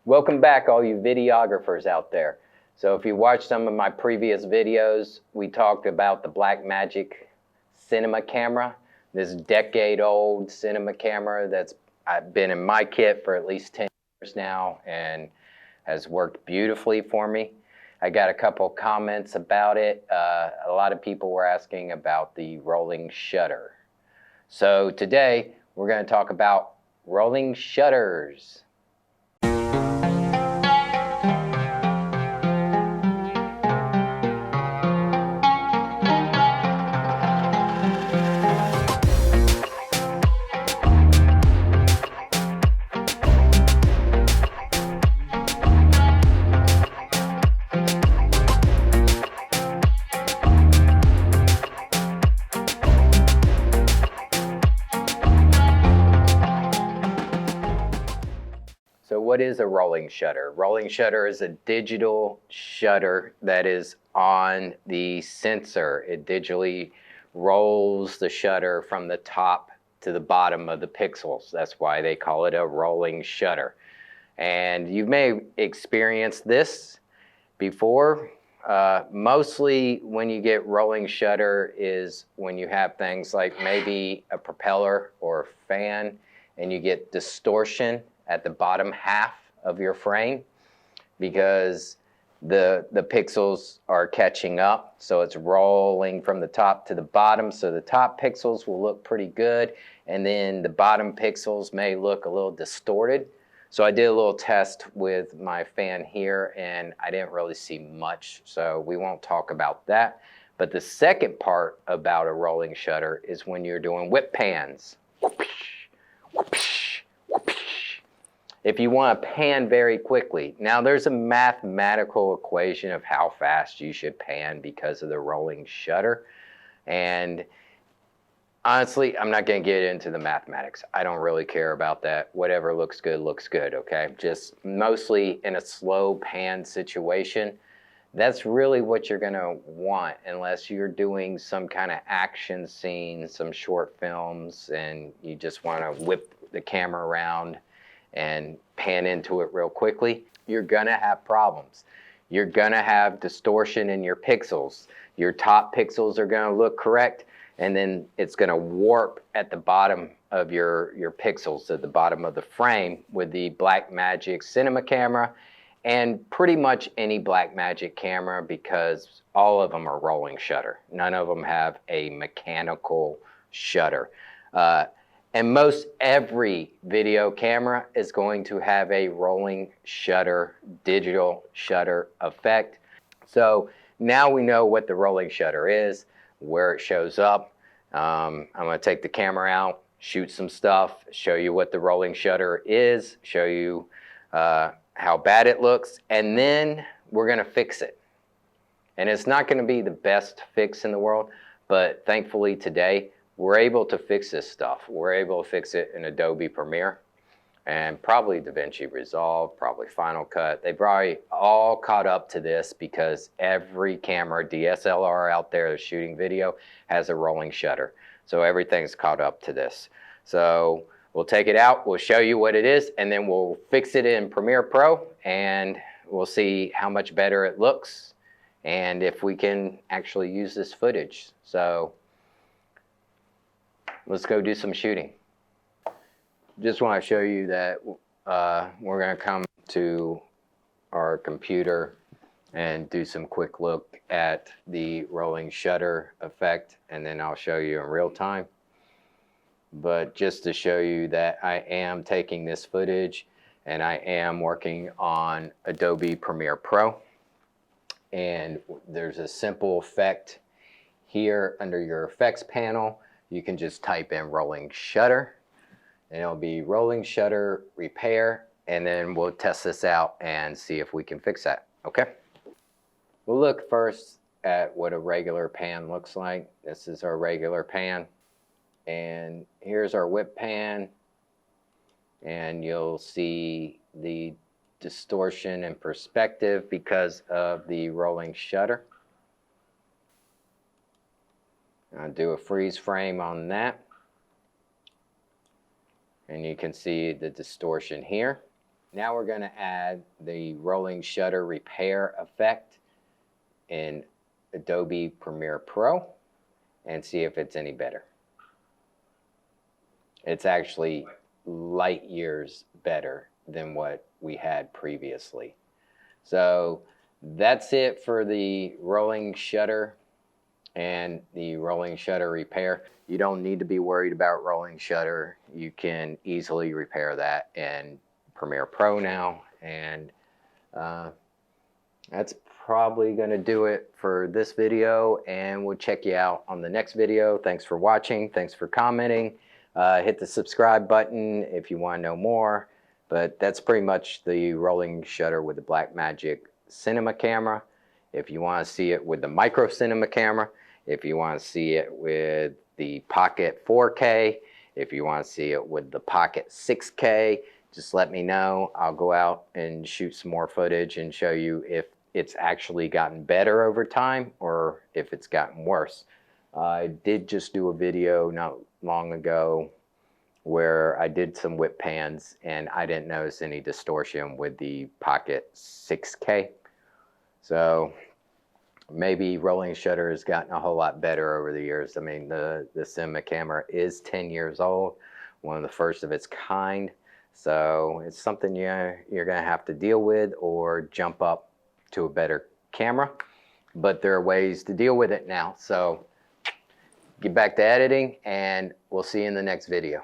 Welcome back, all you videographers out there. So if you watched some of my previous videos, we talked about the Blackmagic Cinema Camera, this decade-old cinema camera that's been in my kit for at least 10 years now and has worked beautifully for me. I got a couple comments about it. A lot of people were asking about the rolling shutter. So today we're going to talk about rolling shutters. So what is a rolling shutter? Rolling shutter is a digital shutter that is on the sensor. It digitally rolls the shutter from the top to the bottom of the pixels. That's why they call it a rolling shutter. And you may experience this before. Mostly when you get rolling shutter is when you have things like maybe a propeller or a fan and you get distortion at the bottom half of your frame because the pixels are catching up, so it's rolling from the top to the bottom, so the top pixels will look pretty good and then the bottom pixels may look a little distorted. So I did a little test with my fan here and I didn't really see much, so we won't talk about that. But the second part about a rolling shutter is when you're doing whip pans. If you want to pan very quickly. Now there's a mathematical equation of how fast you should pan because of the rolling shutter. And honestly, I'm not going to get into the mathematics. I don't really care about that. Whatever looks good, okay? Just mostly in a slow pan situation, that's really what you're going to want unless you're doing some kind of action scene, some short films, and you just want to whip the camera around and pan into it real quickly. You're gonna have problems. You're gonna have distortion in your pixels. Your top pixels are gonna look correct, and then it's gonna warp at the bottom of your pixels, at the bottom of the frame with the Blackmagic Cinema Camera and pretty much any Blackmagic camera because all of them are rolling shutter. None of them have a mechanical shutter. And most every video camera is going to have a rolling shutter, digital shutter effect. So now we know what the rolling shutter is, where it shows up. I'm going to take the camera out, shoot some stuff, show you what the rolling shutter is, show you how bad it looks, and then we're going to fix it. And it's not going to be the best fix in the world, but thankfully today, we're able to fix this stuff. We're able to fix it in Adobe Premiere and probably DaVinci Resolve, probably Final Cut. They probably all caught up to this because every camera, DSLR out there that's shooting video has a rolling shutter. So everything's caught up to this. So we'll take it out, we'll show you what it is, and then we'll fix it in Premiere Pro and we'll see how much better it looks and if we can actually use this footage. So let's go do some shooting. Just want to show you that we're going to come to our computer and do some quick look at the rolling shutter effect, and then I'll show you in real time. But just to show you that I am taking this footage and I am working on Adobe Premiere Pro. And there's a simple effect here under your effects panel. You can just type in rolling shutter and it'll be rolling shutter repair, and then we'll test this out and see if we can fix that, okay? We'll look first at what a regular pan looks like. This is our regular pan, and here's our whip pan, and you'll see the distortion and perspective because of the rolling shutter. I'll do a freeze frame on that. And you can see the distortion here. Now we're going to add the rolling shutter repair effect in Adobe Premiere Pro and see if it's any better. It's actually light years better than what we had previously. So that's it for the rolling shutter and the rolling shutter repair. You don't need to be worried about rolling shutter. You can easily repair that in Premiere Pro now, and that's probably going to do it for this video, and we'll check you out on the next video. Thanks for watching. Thanks for commenting. Hit the subscribe button if you want to know more. But that's pretty much the rolling shutter with the Blackmagic Cinema Camera. If you want to see it with the Micro Cinema Camera, if you want to see it with the Pocket 4K, if you want to see it with the Pocket 6K, just let me know. I'll go out and shoot some more footage and show you if it's actually gotten better over time or if it's gotten worse. I did just do a video not long ago where I did some whip pans and I didn't notice any distortion with the Pocket 6K. So maybe rolling shutter has gotten a whole lot better over the years. I mean, the cinema camera is 10 years old, one of the first of its kind. So it's something you're going to have to deal with or jump up to a better camera. But there are ways to deal with it now. So get back to editing and we'll see you in the next video.